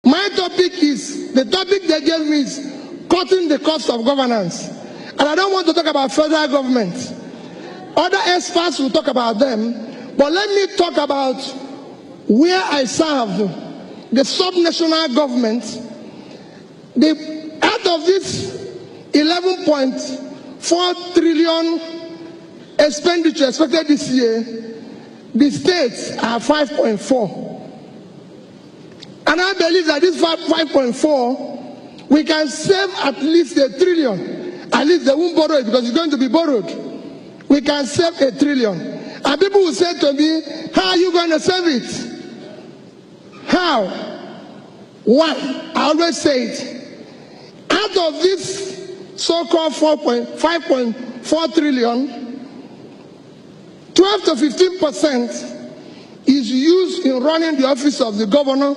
My topic is, the topic they gave me is cutting the cost of governance. And I don't want to talk about federal government. Other experts will talk about them, but let me talk about where I served, the subnational government. Out of this 11.4 trillion expenditure expected this year, the states are 5.4. And I believe that this 5.4, we can save at least 1 trillion. At least they won't borrow it because it's going to be borrowed. We can save 1 trillion. And people will say to me, how are you going to save it? How? One, I always say it. Out of this so-called 5.4 trillion, 12 to 15% is used in running the office of the governor,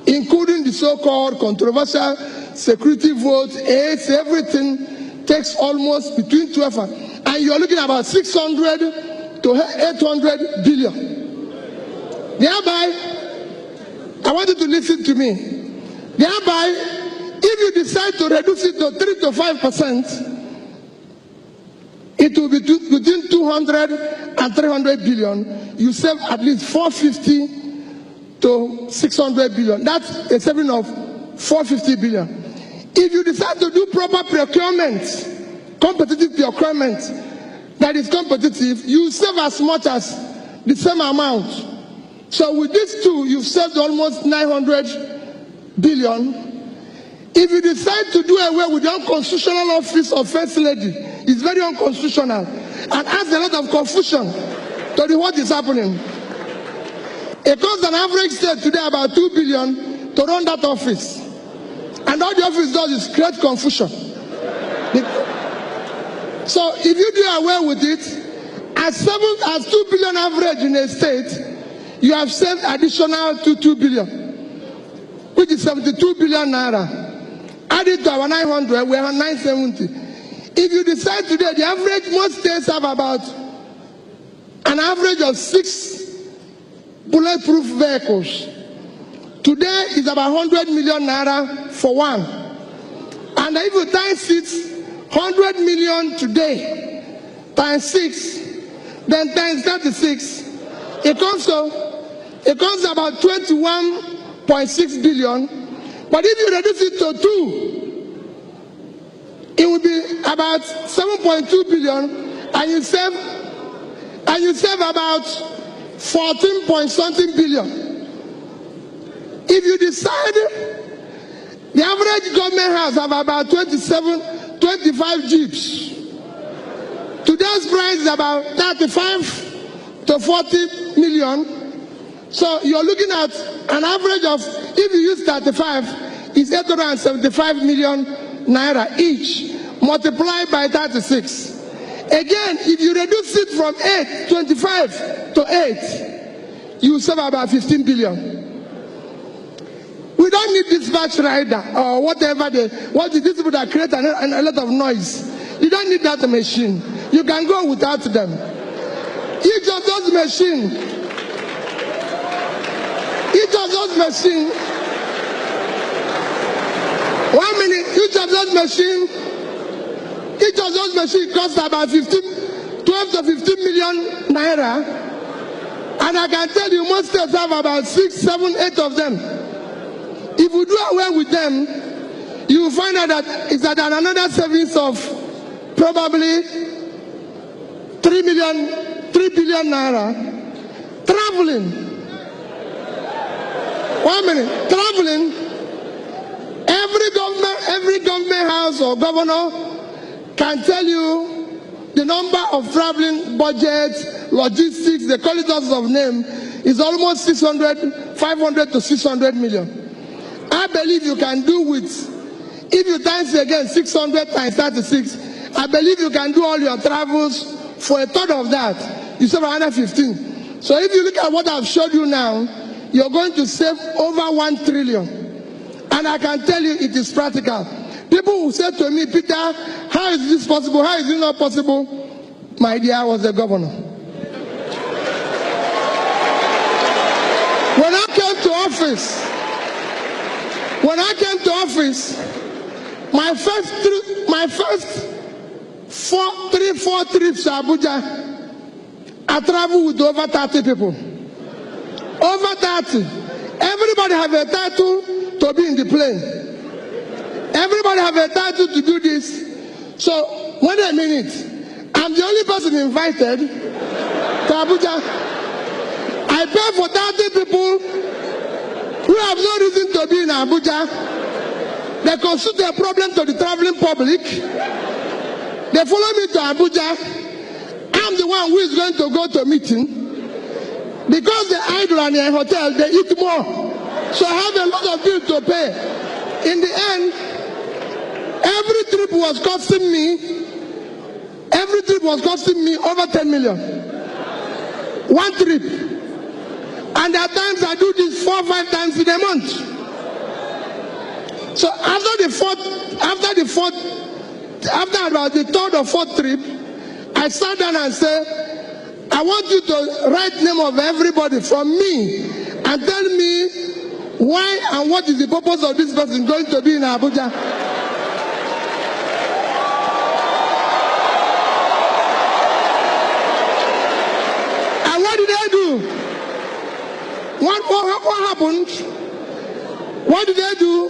including the so-called controversial security votes, aids, everything takes almost between 12 and you're looking at about 600 to 800 billion. Thereby, I want you to listen to me. Thereby, if you decide to reduce it to 3 to 5%, it will be between 200 and 300 billion. You save at least 450 to 600 billion. That's a saving of 450 billion. If you decide to do proper procurement, competitive procurement, that is competitive, you save as much as the same amount. So with these two, you've saved almost 900 billion. If you decide to do away with the unconstitutional office of First Lady, it's very unconstitutional and adds a lot of confusion to what is happening. It costs an average state today about 2 billion to run that office. And all the office does is create confusion. So if you do away with it, as 2 billion average in a state, you have saved additional to 2 billion, which is 72 billion naira. Add it to our 900, we have 970. If you decide today, the average, most states have about an average of 6 bulletproof vehicles. Today is about 100 million naira for one. And if you times it, 100 million today, times 6, then times 36, it comes to about 21.6 billion. But if you reduce it to 2, it will be about 7.2 billion, and you save about 14 point something billion. If you decide, the average government house have about 25 jeeps. Today's price is about 35 to 40 million. So you're looking at an average of, if you use 35, it's 875 million naira each, multiplied by 36. Again, if you reduce it from 25 to 8, you save about 15 billion. We don't need dispatch rider or whatever these people that create a lot of noise. You don't need that machine. You can go without them. Each of those machines, each of those machines cost about 12 to 15 million naira. And I can tell you most states have about 6, 7, 8 of them. If you do away with them, you will find out that it's at another savings of probably 3 billion naira. Traveling. 1 minute. Traveling. Every government house or governor can tell you the number of traveling budgets, logistics, they call it lots of name, is almost 500 to 600 million. I believe you can do with, if you times again 600 times 36, I believe you can do all your travels for a third of that. You save 115. So if you look at what I've showed you now, you're going to save over 1 trillion. And I can tell you it is practical. People who say to me, Peter, how is this possible? How is it not possible? My dear, I was the governor. When I came to office, When I came to office, my first 4 trips to Abuja, I traveled with over 30 people. Over 30. Everybody have a title to be in the plane. Everybody have a title to do this. So, wait a minute. I'm the only person invited to Abuja. I pay for 30 people who have no reason to be in Abuja. They constitute a problem to the traveling public. They follow me to Abuja. I'm the one who is going to go to meeting. Because they idle in a hotel, they eat more. So I have a lot of bills to pay. In the end, every trip was costing me over 10 million. One trip. And at times I do this 4 or 5 times in a month. So after about the 3rd or 4th trip, I sat down and said, I want you to write name of everybody from me and tell me why and what is the purpose of this person going to be in Abuja. And what did they do? What happened? What did they do?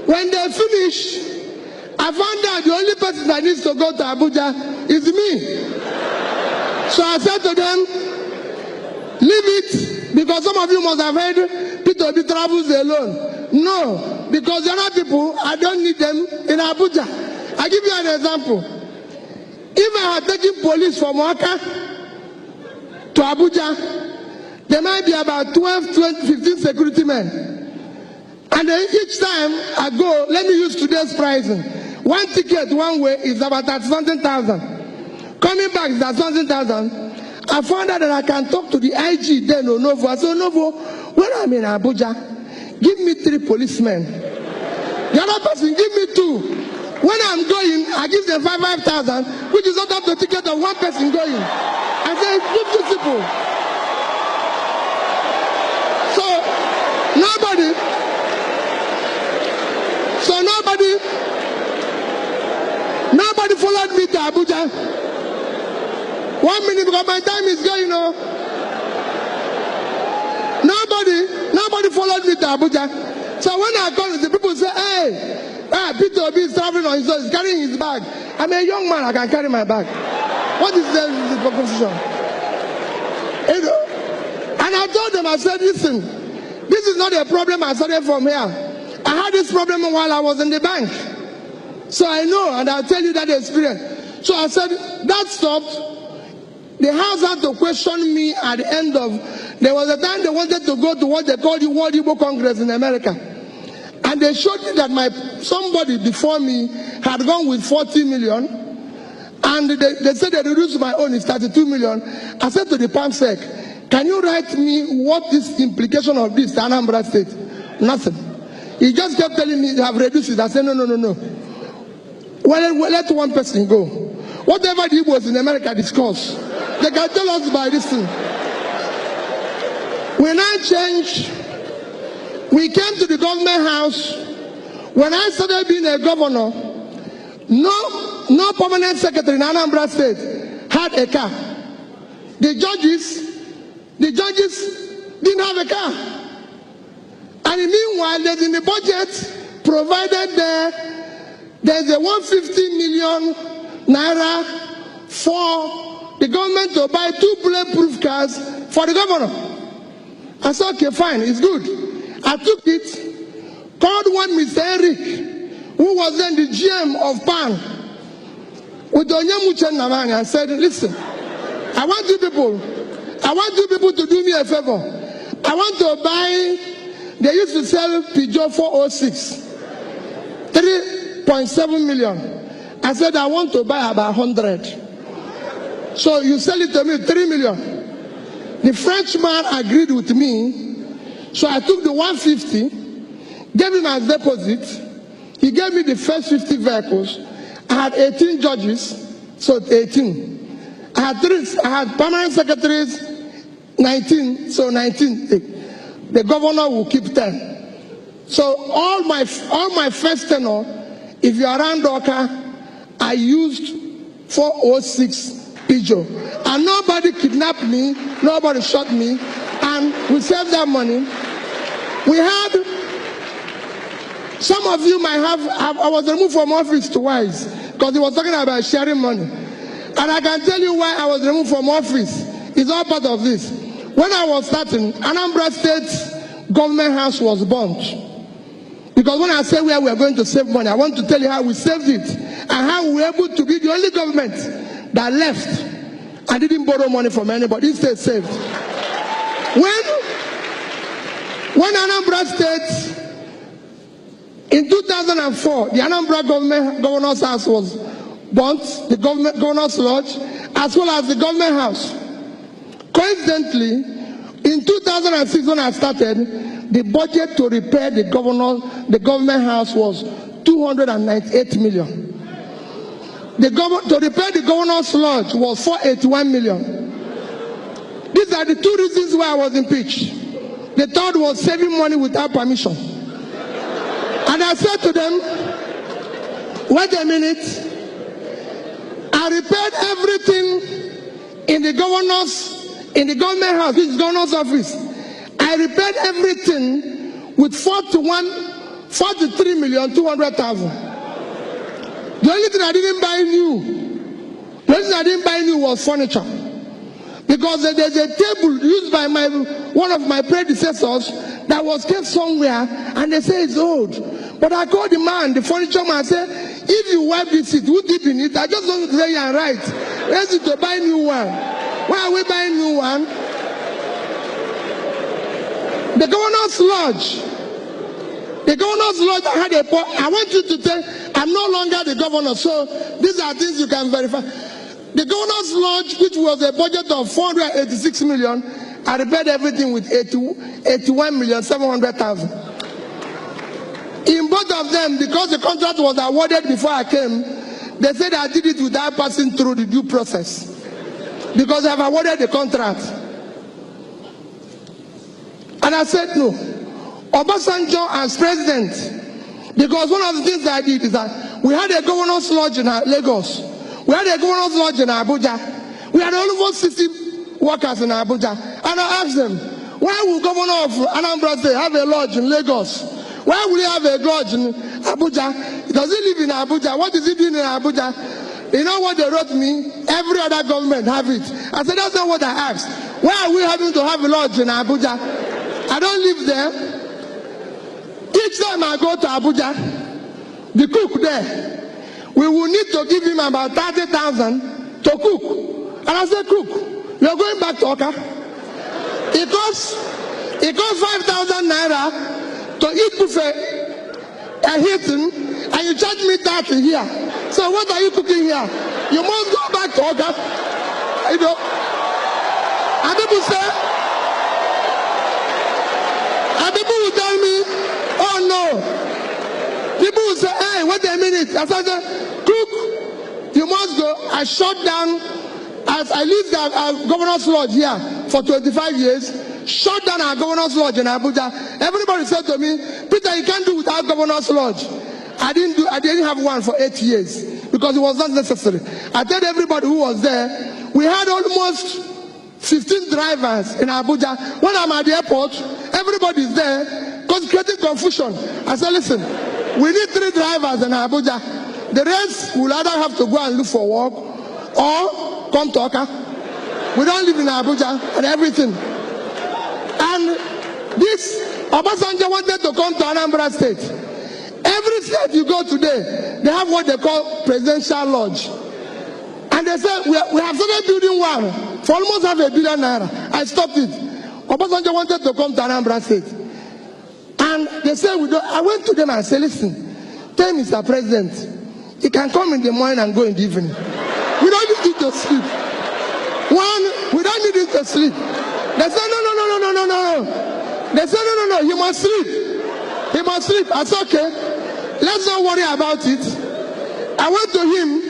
When they finished, I found out the only person that needs to go to Abuja is me. So I said to them, leave it, because some of you must have heard P2B travels alone. No, because the other people, I don't need them in Abuja. I give you an example. If I had taken police from Waka to Abuja, there might be about 12, 15 security men. And then each time I go, let me use today's pricing. One ticket one way is about 30,000. Coming back is at 20,000. I found out that I can talk to the IG then Onovo. I said, Onovo, when I'm in Abuja, give me 3 policemen. The other person, give me 2. When I'm going, I give them 5,000, which is not up to the ticket of one person going. I say, it's 50 people. So, nobody followed me to Abuja. 1 minute, because my time is going on. Nobody followed me to Abuja. So when I call, the people say, hey, P2B is traveling on his own, he's carrying his bag. I'm a young man, I can carry my bag. What is the proposition? You know? And I told them, I said, listen, this is not a problem I started from here. I had this problem while I was in the bank. So I know, and I'll tell you that experience. So I said, that stopped. The House had to question me at the end of, there was a time they wanted to go to what they call the World Igbo Congress in America. And they showed me that somebody before me had gone with 40 million. And they said they reduced my own is 32 million. I said to the PAMSEC, can you write me what is the implication of this to Anambra State? Nothing. He just kept telling me they have reduced it. I said, no. Well, let one person go. Whatever the Igbos in America discuss, they can tell us by this thing. We now changed. We came to the government house. When I started being a governor, no permanent secretary in Anambra State had a car. The judges didn't have a car. And meanwhile, there's in the budget provided there's a 150 million naira for the government to buy 2 bulletproof cars for the governor. I said, okay, fine, it's good. I took it, called one Mr. Eric, who was then the GM of PAN, with Onyemuchen Namani, and said, listen, I want you people to do me a favor. I want to buy, they used to sell Peugeot 406, 3.7 million. I said, I want to buy about 100. So you sell it to me, 3 million. The Frenchman agreed with me. So I took the 150, gave him as deposit. He gave me the first 50 vehicles. I had 18 judges, so 18. I had permanent secretaries, 19, so 19. The governor will keep 10. So all my first tenure, if you are around Doka, I used 406 Peugeot. And nobody kidnapped me, nobody shot me, and we saved that money. We had, some of you might have I was removed from office twice because he was talking about sharing money. And I can tell you why I was removed from office. It's all part of this. When I was starting, Anambra State government house was burnt. Because when I say where we are going to save money, I want to tell you how we saved it and how we were able to be the only government that left and didn't borrow money from anybody. It stayed saved. When Anambra State, in 2004, the Anambra Governor's House was burnt, the Governor's Lodge, as well as the government house. Coincidentally, in 2006 when I started, the budget to repair the government house was 298 million. To repair the governor's lodge was 481 million. These are the two reasons why I was impeached. The third was saving money without permission. And I said to them, wait a minute, I repaired everything in the government house, which is governor's office. I repaired everything with 43,200,000. The only thing I didn't buy new, was furniture. Because there's a table used by one of my predecessors that was kept somewhere, and they say it's old. But I called the man, the furniture man, I said, if you wipe this seat, who deep in it? I just want to say you're right. Let's to buy a new one. Why are we buying new one? The governor's lodge. I had I want you to tell, I'm no longer the governor, so these are things you can verify. The governor's lodge, which was a budget of 486 million, I repaired everything with 81,700,000. In both of them, because the contract was awarded before I came, they said I did it without passing through the due process. Because I've awarded the contract. And I said no. Obasanjo as president, because one of the things I did is that we had a governor's lodge in Lagos. We had a governor's lodge in Abuja. We had almost 60 workers in Abuja. And I asked them, why would Governor of Anambra State have a lodge in Lagos? Why would he have a lodge in Abuja? Does he live in Abuja? What is he doing in Abuja? You know what they wrote me? Every other government have it. I said, that's not what I asked. Why are we having to have a lodge in Abuja? I don't live there. Each time I go to Abuja, the cook there, we will need to give him about 30,000 to cook. And I said, cook, you're going back to Oka. It costs 5,000 naira to eat buffet at Hilton, and you charge me 30 here. So what are you cooking here? You must go back to Oka. You know. And people will tell me, oh no. People will say, hey, wait a minute. I said, cook, you must go. I shut down, as I lived at our governor's lodge here for 25 years, shut down our governor's lodge in Abuja. Everybody said to me, Peter, you can't do without governor's lodge. I didn't have one for 8 years because it was not necessary. I told everybody who was there, we had almost 15 drivers in Abuja. When I'm at the airport, everybody's there because creating confusion. I said, listen, we need 3 drivers in Abuja. The rest will either have to go and look for work or come to Oka. We don't live in Abuja and everything. And this, Obasanjo wanted to come to Anambra State. Every state you go today, they have what they call presidential lodge. And they said, we have started building one for almost $500 million. I stopped it. Obasanjo wanted to come to Anambra State. And they said, I went to them and said, listen, tell Mr. President, he can come in the morning and go in the evening. We don't need him to sleep. We don't need him to sleep. They said, no. They said, no, he must sleep. He must sleep. I said, okay, let's not worry about it. I went to him,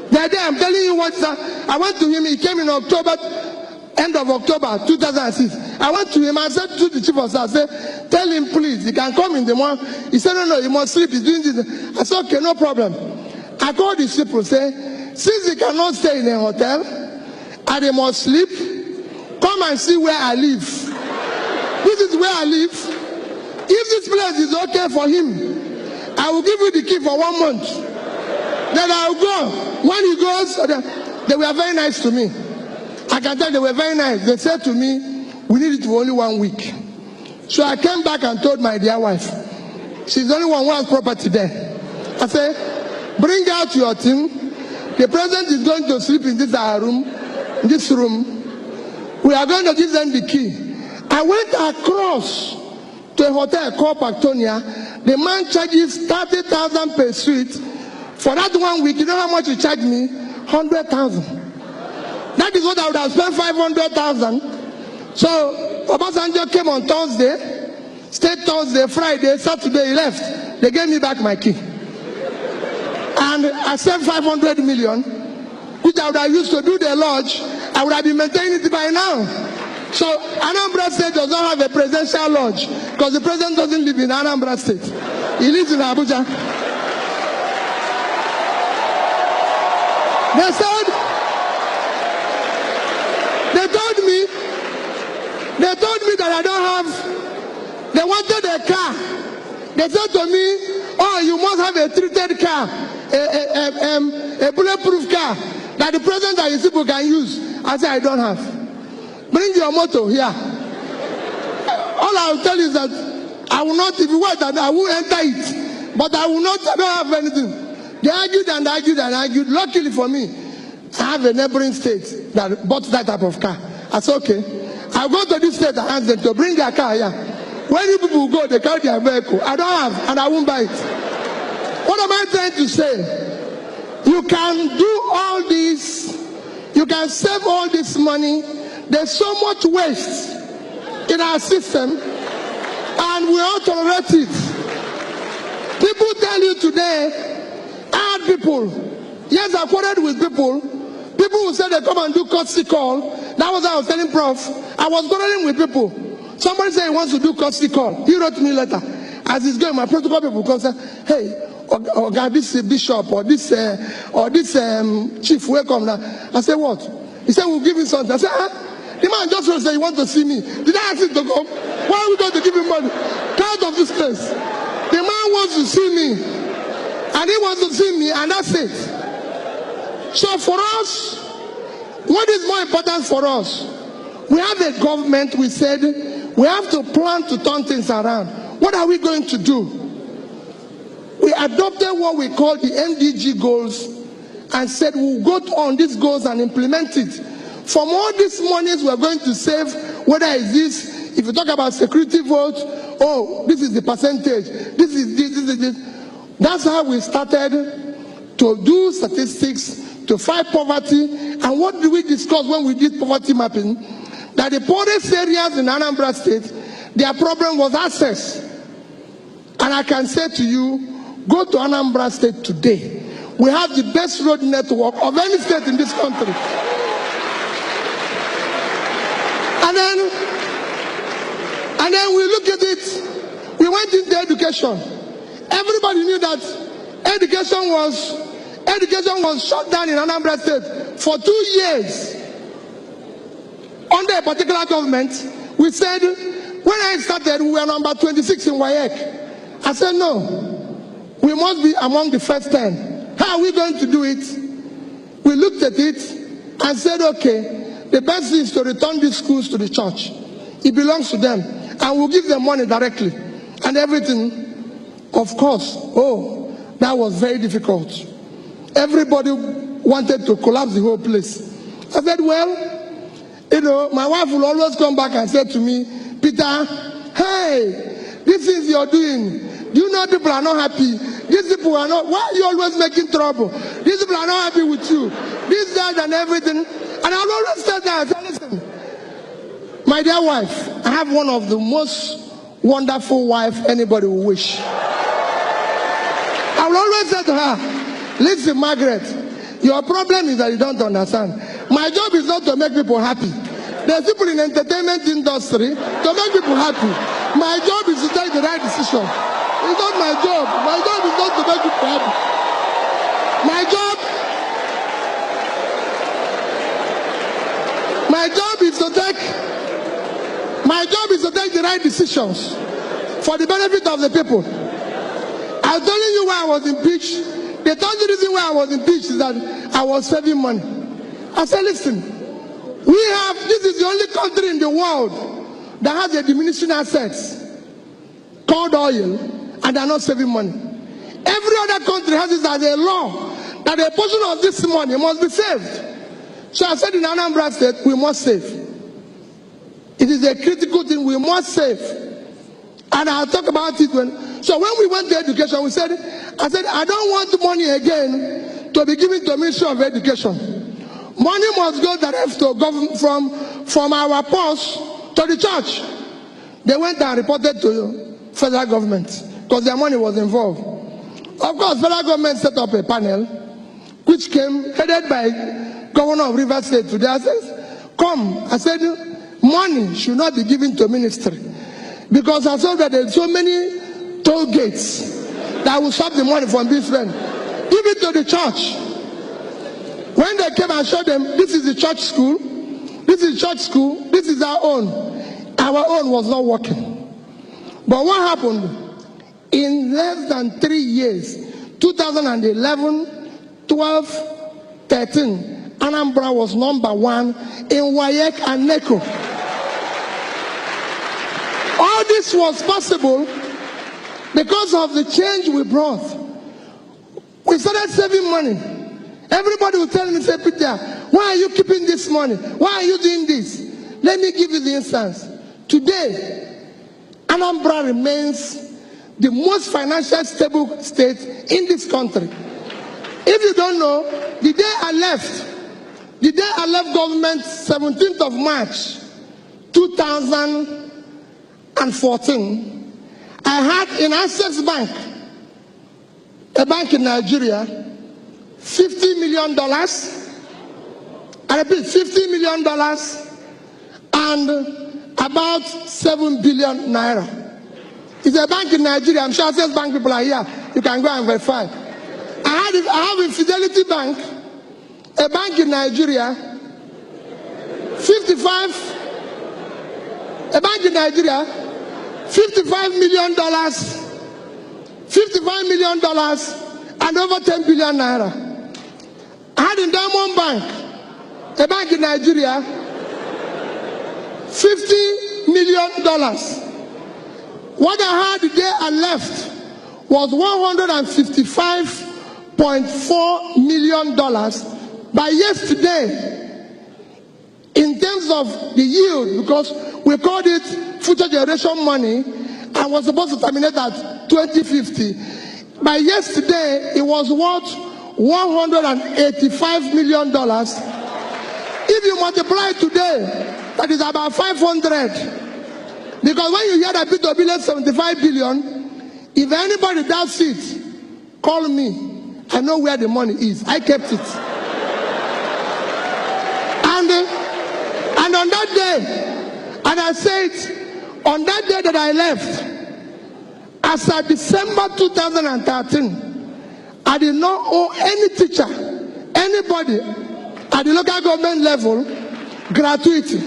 the day I'm telling you what, I went to him, he came in October end of October 2006. I went to him and said to the chief of staff, I said, tell him please, he can come in the morning. He said, no, he must sleep, he's doing this. I said, okay, no problem. I called his people, say, since he cannot stay in a hotel, and he must sleep, come and see where I live. This is where I live. If this place is okay for him, I will give you the key for 1 month. Then I will go. When he goes, they were very nice to me. I can tell they were very nice. They said to me, we need it for only 1 week. So I came back and told my dear wife, she's the only one who has property there. I said, bring out your team. The president is going to sleep in this room. We are going to give them the key. I went across to a hotel called Pactonia. The man charges 30,000 per suite. For that 1 week, you know how much he charged me? 100,000. That is what I would have spent 500,000. So Obasanjo came on Thursday, stayed Thursday, Friday, Saturday, he left. They gave me back my key. And I saved 500 million, which I would have used to do the lodge. I would have been maintaining it by now. So Anambra State does not have a presidential lodge because the president doesn't live in Anambra State. He lives in Abuja. They told me that I don't have, they wanted a car. They said to me, oh, you must have a treated car, a bulletproof car that the president and his people can use. I said, I don't have. Bring your motor here. All I will tell you is that I will not, if you want that, I will enter it. But I will not, I don't have anything. They argued and argued and argued. Luckily for me, I have a neighboring state that bought that type of car. I said, okay. I'll go to this state and ask them to bring their car here. When you people go, they carry their vehicle. I don't have, and I won't buy it. What am I trying to say? You can do all this. You can save all this money. There's so much waste in our system, and we all tolerate it. People tell you today, I had people. Yes, I quoted with people. People who say they come and do courtesy call. That was what I was telling Prof. I was quarreling with people. Somebody said he wants to do courtesy call. He wrote me a letter. As he's going, my protocol people come say, hey, this bishop or this chief, welcome now. I said, what? He said, we'll give him something. I said, the man just wrote say, you want to see me. Did I ask him to come? Why are we going to give him money? Get out of this place. The man wants to see me. And he wants to see me, and that's it. So for us, what is more important for us? We have a government, we said, we have to plan to turn things around. What are we going to do? We adopted what we call the MDG goals and said we'll go on these goals and implement it. From all these monies we're going to save, whether it's this, if you talk about security votes, oh, this is the percentage, this is this, this is this. That's how we started to do statistics, to fight poverty. And what did we discuss when we did poverty mapping? That the poorest areas in Anambra State, their problem was access. And I can say to you, go to Anambra State today. We have the best road network of any state in this country. And then we look at it, we went into education. Everybody knew that education was shut down in Anambra State for 2 years. Under a particular government, we said, when I started, we were number 26 in WAEC. I said, no, we must be among the first 10. How are we going to do it? We looked at it and said, okay, the best thing is to return these schools to the church. It belongs to them. And we'll give them money directly. And everything, of course, oh, that was very difficult. Everybody wanted to collapse the whole place. I said, well, you know, my wife will always come back and say to me, Peter, hey, these things you're doing, do you know people are not happy? These people are not, why are you always making trouble? These people are not happy with you. This, that, and everything. And I'll always say that. I say, listen, my dear wife, I have one of the most wonderful wives anybody will wish. I will always say to her, listen, Margaret, your problem is that you don't understand. My job is not to make people happy. There's people in the entertainment industry to make people happy. My job is to take the right decision. It's not my job. My job is not to make people happy. My job is to take the right decisions for the benefit of the people. I'm telling you why I was impeached. The only reason why I was impeached is that I was saving money. I said, listen, this is the only country in the world that has a diminishing assets called oil, and they're not saving money. Every other country has it as a law that a portion of this money must be saved. So I said in Anambra State, we must save. It is a critical thing, we must save. And I'll talk about it so when we went to education, I said, I don't want money again to be given to the Ministry of Education. Money must go direct to government from our purse to the church. They went and reported to the federal government because their money was involved. Of course, federal government set up a panel which came headed by Governor of Rivers State today. I said, come. I said, money should not be given to ministry because I saw that there's so many toll gates that will stop the money from being spent. Give it to the church. When they came and showed them, this is the church school, this is church school, this is our own. Our own was not working. But what happened? In less than 3 years, 2011, 12, 13, Anambra was #1 in WAEC and NECO. All this was possible because of the change we brought. We started saving money. Everybody will tell me, say, Peter, why are you keeping this money? Why are you doing this? Let me give you the instance. Today, Anambra remains the most financially stable state in this country. If you don't know, the day I left government, 17th of March, 2014, I had in Access Bank, a bank in Nigeria, $50 million, I repeat, $50 million and about 7 billion naira. It's a bank in Nigeria. I'm sure Access Bank people are here. You can go and verify. I have a Fidelity Bank, a bank in Nigeria, $55 million, $55 million and over 10 billion naira. I had in Diamond Bank, a bank in Nigeria, $50 million. What I had the day I left was $155.4 million. By yesterday, in terms of the yield, because we called it future generation money, and was supposed to terminate at 2050. By yesterday, it was worth $185 million. If you multiply today, that is about 500. Because when you hear that Peter Billion 75 billion, if anybody doubts it, call me. I know where the money is. I kept it. And on that day, and I said, on that day that I left, as of December 2013, I did not owe any teacher, anybody at the local government level, gratuity.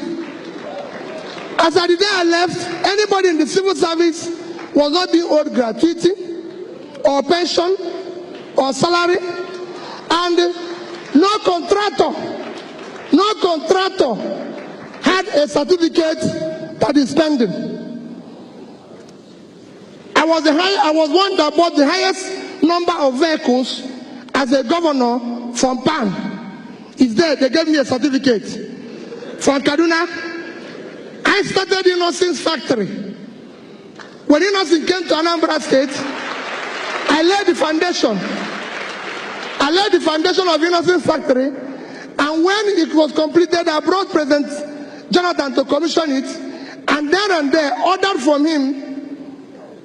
As at the day I left, anybody in the civil service was not being owed gratuity or pension or salary, and no contractor had a certificate that is pending. I was one that bought the highest number of vehicles as a governor from PAN. It's there. They gave me a certificate. From Kaduna, I started Innocence Factory. When Innocence came to Anambra State, I laid the foundation. I laid the foundation of Innocence Factory, and when it was completed, I brought President Jonathan to commission it, and there ordered from him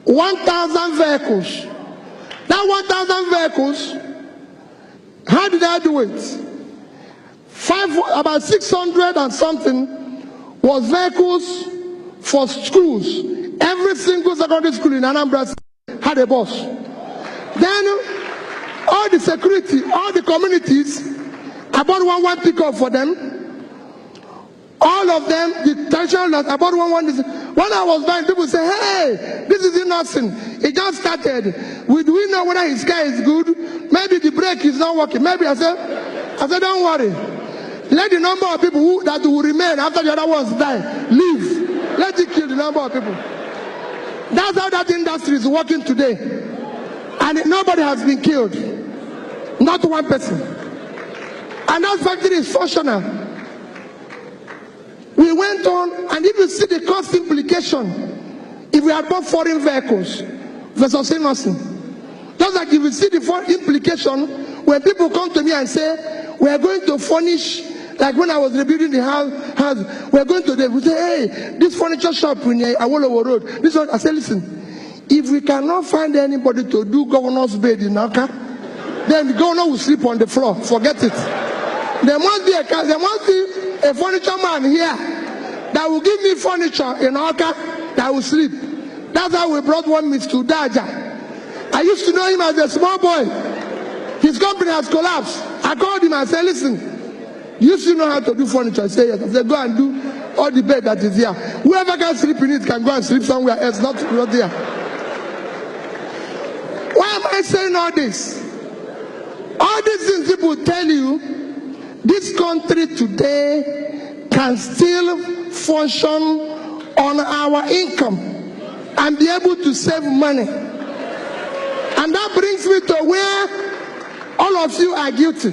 1,000 vehicles. That 1,000 vehicles, how did I do it? About 600 and something was vehicles for schools. Every single secondary school in Anambra had a bus. Then all the security, all the communities, I bought one pickup for them. All of them, the traditional laws, I bought one. When I was buying, people say, hey, this is nothing. It just started. Do we know whether his car is good? Maybe the brake is not working. Maybe I said, don't worry. Let the number of people that will remain after the other ones die, leave. Let it kill the number of people. That's how that industry is working today. And nobody has been killed. Not one person. And that factory is functional. We went on, and if you see the cost implication, if we had bought foreign vehicles versus nothing, just like if you see the foreign implication, when people come to me and say, we are going to furnish, like when I was rebuilding the house, we are going to we say, hey, this furniture shop in Awolowo Road, this one, I say, listen, if we cannot find anybody to do governor's bed in Aka, then the governor will sleep on the floor. Forget it. There must be a furniture man here that will give me furniture in Aka that will sleep. That's how we brought one Mr. Daja. I used to know him as a small boy. His company has collapsed. I called him and said, listen, you still know how to do furniture? I said, yes. I said, go and do all the bed that is here. Whoever can sleep in it can go and sleep somewhere else, not there. Why am I saying all this? All these things people tell you, this country today can still function on our income and be able to save money. And that brings me to where all of you are guilty.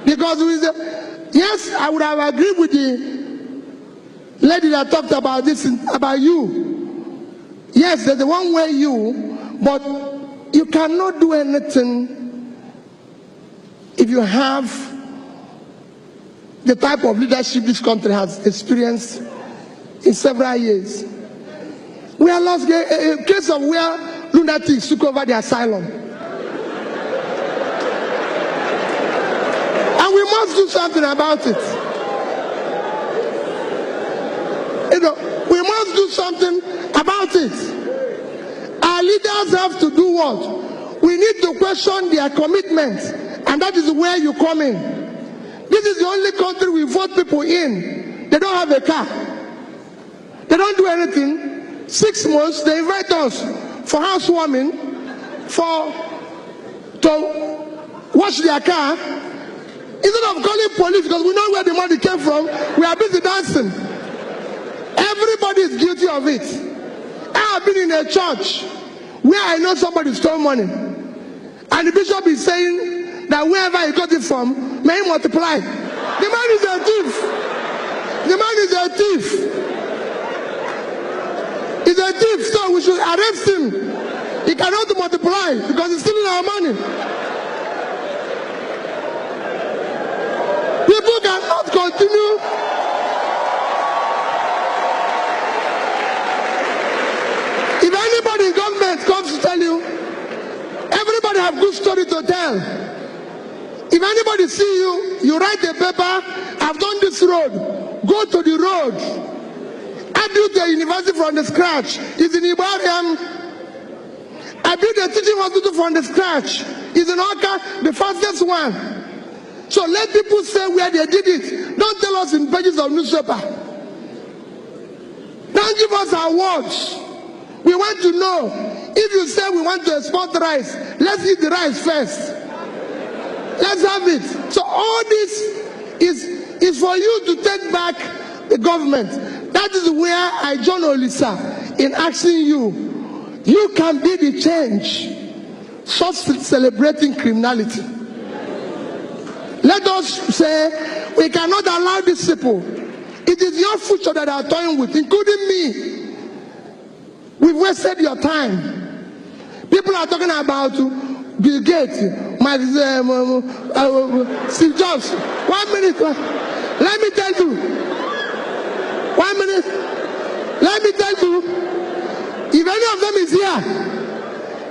Because yes, I would have agreed with the lady that talked about this, about you. Yes, there's the one way you, but you cannot do anything if you have the type of leadership this country has experienced in several years. We are lost a case of where lunatics took over the asylum. And we must do something about it. We must do something about it. Our leaders have to do what? We need to question their commitment, and that is where you come in. This is the only country we vote people in. They don't have a car. They don't do anything. 6 months, they invite us for housewarming, to wash their car. Instead of calling police, because we know where the money came from, we are busy dancing. Everybody is guilty of it. I have been in a church where I know somebody stole money. And the bishop is saying that wherever he got it from, may he multiply. The man is a thief. The man is a thief. He's a thief, so we should arrest him. He cannot multiply because he's stealing our money. People cannot continue. If anybody in government comes to tell you, everybody have good story to tell. If anybody see you, you write a paper, I've done this road, go to the road. I built a university from the scratch. It's in Ibadan. I built a teaching hospital from the scratch. It's in Oka, the fastest one. So let people say where they did it. Don't tell us in pages of newspaper. Don't give us our words. We want to know. If you say we want to export rice, let's eat the rice first. Let's have it. So all this is for you to take back the government. That is where I join Olisa in asking you. You can be the change. Stop celebrating criminality. Let us say we cannot allow these people. It is your future that they are toying with, including me. We've wasted your time. People are talking about Bill Gates, Steve Jobs. 1 minute. Let me tell you. 1 minute. Let me tell you. If any of them is here,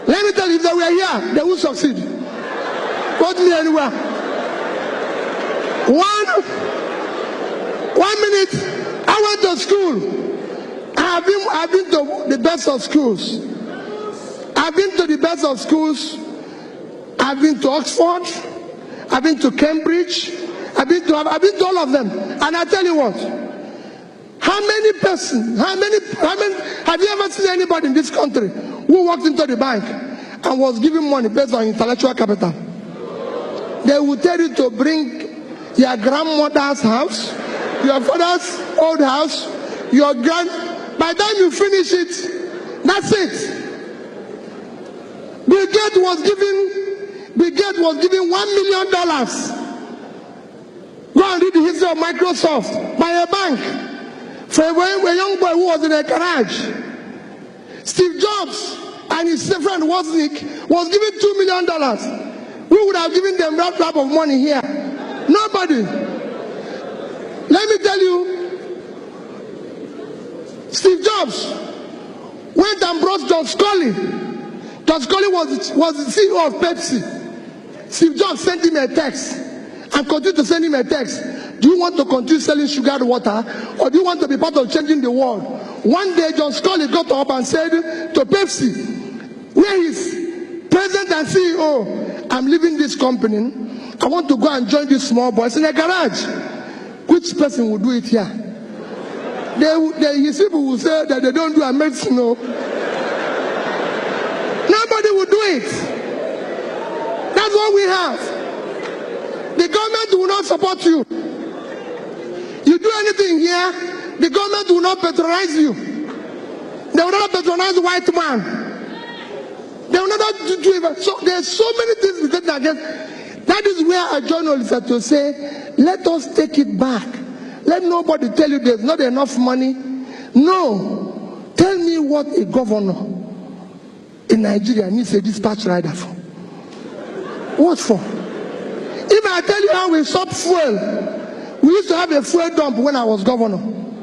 let me tell you, if they were here, they will succeed. Quote me anywhere. 1 minute. I went to school. I've been to the best of schools. I've been to the best of schools. I've been to Oxford. I've been to Cambridge. I've been to all of them. And I tell you what, have you ever seen anybody in this country who walked into the bank and was given money based on intellectual capital? They will tell you to bring your grandmother's house, your father's old house, by the time you finish it, that's it. Bill Gates was given $1 million. Go and read the history of Microsoft by a bank for a young boy who was in a garage. Steve Jobs and his friend Wozniak was given $2 million. Who would have given them that type of money here? Nobody. Let me tell you, Steve Jobs went and brought John Scully. John Scully was the CEO of Pepsi. Steve Jobs sent him a text and continued to send him a text. Do you want to continue selling sugared water, or do you want to be part of changing the world? One day, John Scully got up and said to Pepsi, where is president and CEO, I'm leaving this company. I want to go and join these small boys in a garage. Which person would do it here? His people will say that they don't do a medicine. No. Nobody will do it. That's what we have. The government will not support you. You do anything here, the government will not patronize you. They will not patronize the white man. They will not do it. So there's so many things we get against. That is where a journalist had to say, let us take it back. Let nobody tell you there's not enough money. No. Tell me what a governor in Nigeria needs a dispatch rider for. What for? If I tell you how we sort fuel, we used to have a fuel dump when I was governor.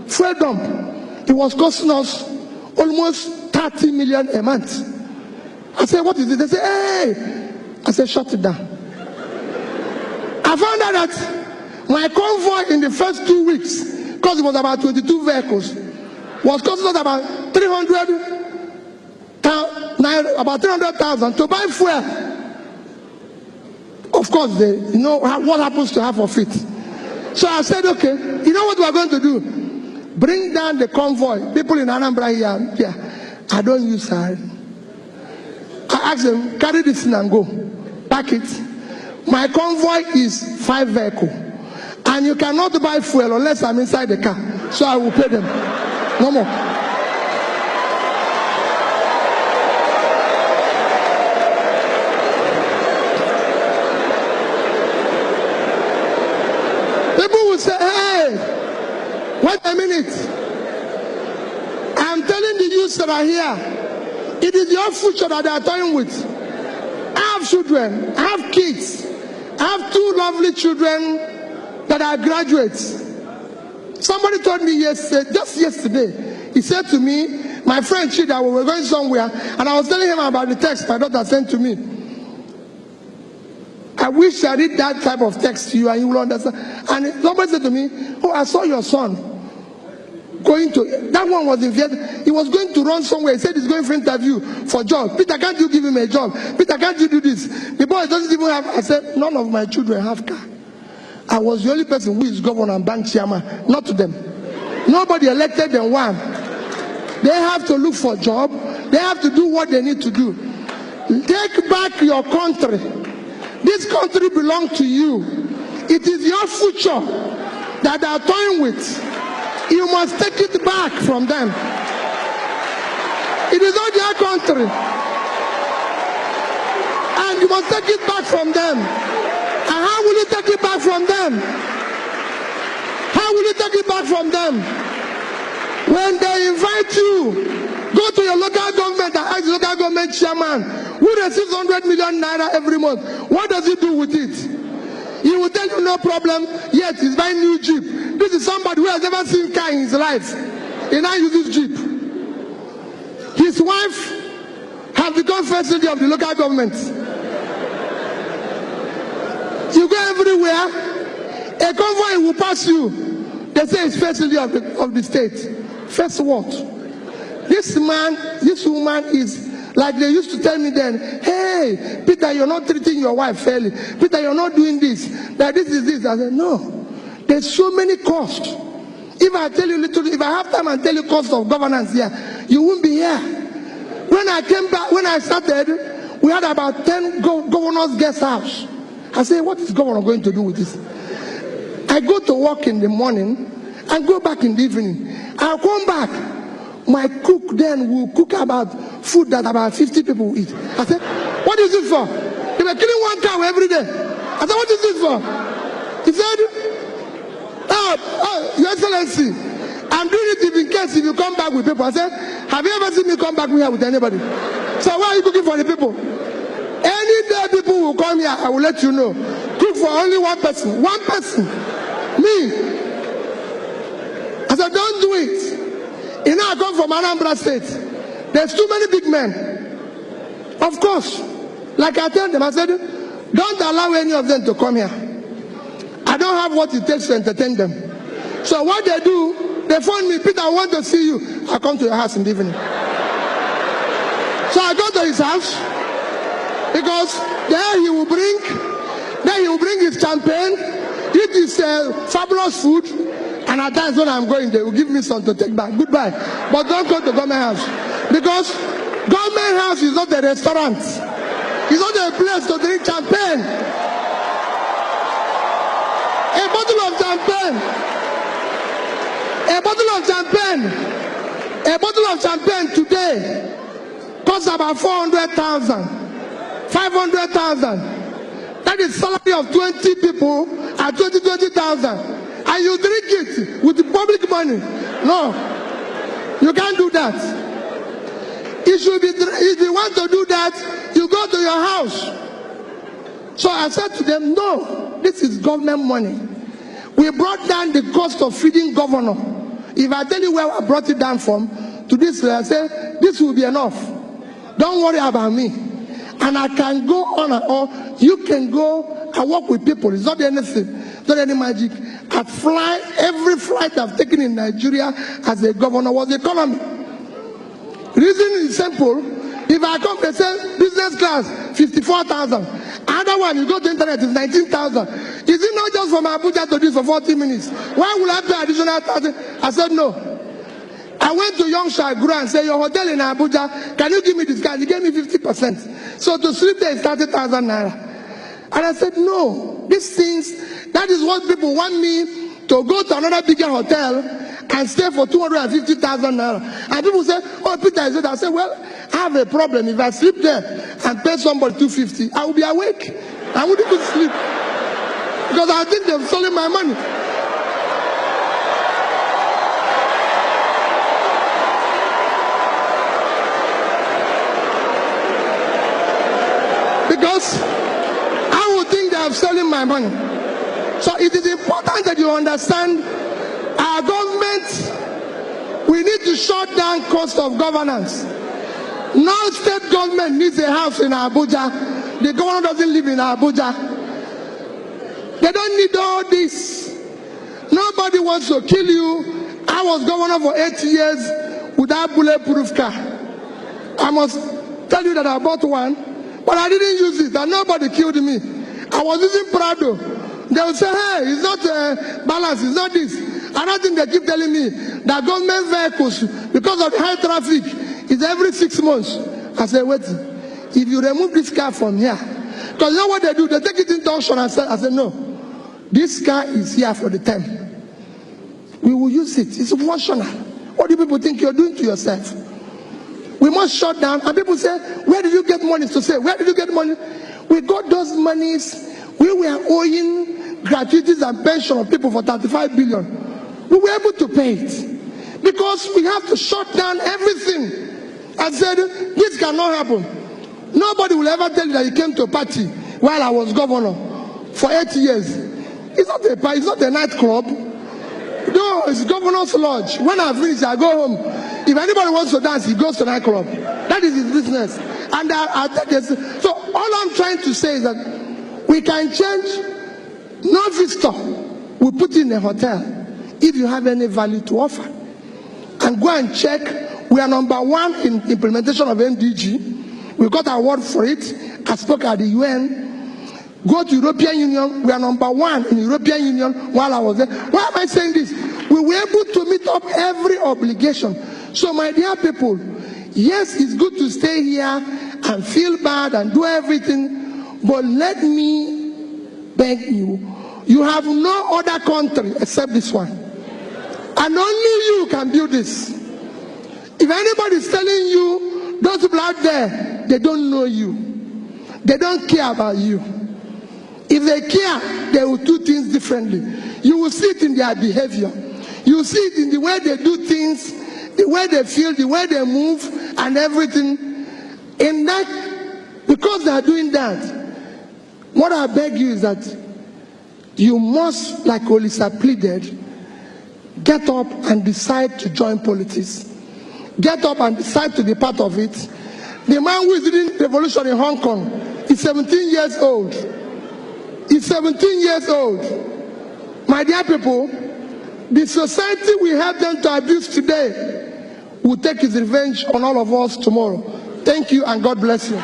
Fuel dump. It was costing us almost 30 million a month. I said, what is it? They say, hey. I said, shut it down. I found out that my convoy in the first 2 weeks, because it was about 22 vehicles, was costing us about 300,000 to buy fuel. Of course, you know what happens to half of it. So I said, okay, you know what we are going to do? Bring down the convoy. People in Anambra here, I don't use her. I asked them, carry this thing and go. Pack it. My convoy is 5 vehicles. And you cannot buy fuel unless I'm inside the car. So I will pay them. No more. People will say, hey, wait a minute. I'm telling the youths that are here, it is your future that they are toying with. I have children. I have kids. I have 2 lovely children that are graduates. Somebody told me yesterday, just yesterday, he said to me, my friend Chida, we were going somewhere, and I was telling him about the text my daughter sent to me. I wish I read that type of text to you and you will understand. And somebody said to me, oh, I saw your son going to, that one was in Vietnam. He was going to run somewhere. He said he's going for interview for job. Peter, can't you give him a job? Peter, can't you do this? The boy doesn't even have, I said, none of my children have car. I was the only person who is governor and bank chairman, not to them. Nobody elected them one. They have to look for a job. They have to do what they need to do. Take back your country. This country belongs to you. It is your future that they are toying with. You must take it back from them. It is not their country. And you must take it back from them. And how will you take it back from them? How will you take it back from them? When they invite you, go to your local government and ask the local government chairman who receives 100 million naira every month. What does he do with it? He will tell you no problem, yet he's buying new Jeep. This is somebody who has never seen car in his life. He now uses Jeep. His wife has become first lady of the local government. You go everywhere, a convoy will pass you. They say it's first lady of the state. First what? This man, this woman is like they used to tell me then, hey, Peter, you're not treating your wife fairly. Peter, you're not doing this. That this is this. I said, no. There's so many costs. If I tell you little, if I have time and tell you cost of governance here, you won't be here. When I came back, when I started, we had about 10 governors' guest house. I said, what is governor going to do with this? I go to work in the morning and go back in the evening. I'll come back. My cook then will cook about food that about 50 people will eat. I said, what is this for? They were killing one cow every day. I said, what is this for? He said, Your Excellency, I'm doing it in case if you come back with people. I said, have you ever seen me come back here with anybody? So why are you cooking for the people? Any day people will come here, I will let you know. Cook for only one person. One person. Me. I said, don't do it. You know, I come from Anambra State. There's too many big men. Of course. Like I tell them, I said, don't allow any of them to come here. I don't have what it takes to entertain them. So what they do, they phone me, Peter, I want to see you. I come to your house in the evening. So I go to his house, because there he will bring his champagne, eat his fabulous food, and at times when I'm going, they will give me some to take back. Goodbye. But don't go to government house. Because government house is not a restaurant. It's not a place to drink champagne. A bottle of champagne. A bottle of champagne today costs about 400,000, 500,000. That is salary of 20 people at 20,000. And you drink it with the public money. No, you can't do that. It should be, if you want to do that, you go to your house. So I said to them, no, this is government money. We brought down the cost of feeding governor. If I tell you where I brought it down from, to this, I say, this will be enough. Don't worry about me. And I can go on and on. You can go and work with people. It's not anything. It's not any magic. Every flight I've taken in Nigeria as a governor was economy. Reason is simple. If I come, they say business class, 54,000. Another one, you go to internet, is 19,000. Is it not just from Abuja to this for 40 minutes? Why will I pay additional 1,000? I said no. I went to Young Shagura and said, your hotel in Abuja, can you give me this card? He gave me 50%. So to sleep there is 30,000 naira. And I said, no, these things, that is what people want me to go to another bigger hotel and stay for 250,000 naira. And people say, oh, Peter, is it? I said, well, I have a problem. If I sleep there and pay somebody 250, I will be awake. I wouldn't even sleep. Because I think they've stolen my money. Because I would think they have stolen my money. So it is important that you understand our government, we need to shut down cost of governance. No state government needs a house in Abuja. The governor doesn't live in Abuja. They don't need all this. Nobody wants to kill you. I was governor for 8 years without bulletproof car. I must tell you that I bought one, but I didn't use it, and nobody killed me. I was using Prado. They will say, hey, it's not balance, it's not this. Another thing they keep telling me, that government vehicles, because of the high traffic, is every 6 months. I said, wait, if you remove this car from here, because you know what they do? They take it into auction and say, I said, no, this car is here for the term. We will use it. It's functional. What do people think you're doing to yourself? We must shut down. And people say, where did you get money? To say, where did you get money? We got those monies. We were owing gratuities and pension of people for 35 billion. We were able to pay it. Because we have to shut down everything. I said, this cannot happen. Nobody will ever tell you that he came to a party while I was governor for 8 years. It's not a party, it's not a nightclub. No, it's governor's lodge. When I finish, I go home. If anybody wants to dance, he goes to nightclub. That is his business. And so all I'm trying to say is that we can change. No visitor we put in a hotel. if you have any value to offer. And go and check. We are number 1 in implementation of MDG. We got an award for it. I spoke at the UN. Go to European Union. We are number 1 in European Union while I was there. Why am I saying this? We were able to meet up every obligation. So my dear people, yes, it's good to stay here and feel bad and do everything, but let me beg you, you have no other country except this one. And only you can build this. If anybody is telling you, those people out there, they don't know you. They don't care about you. If they care, they will do things differently. You will see it in their behavior. You will see it in the way they do things, the way they feel, the way they move, and everything. In that, because they are doing that, what I beg you is that you must, like Olisa pleaded, get up and decide to join politics. Get up and decide to be part of it. The man who is leading the revolution in Hong Kong is 17 years old. He's 17 years old. My dear people, the society we help them to abuse today will take its revenge on all of us tomorrow. Thank you and God bless you.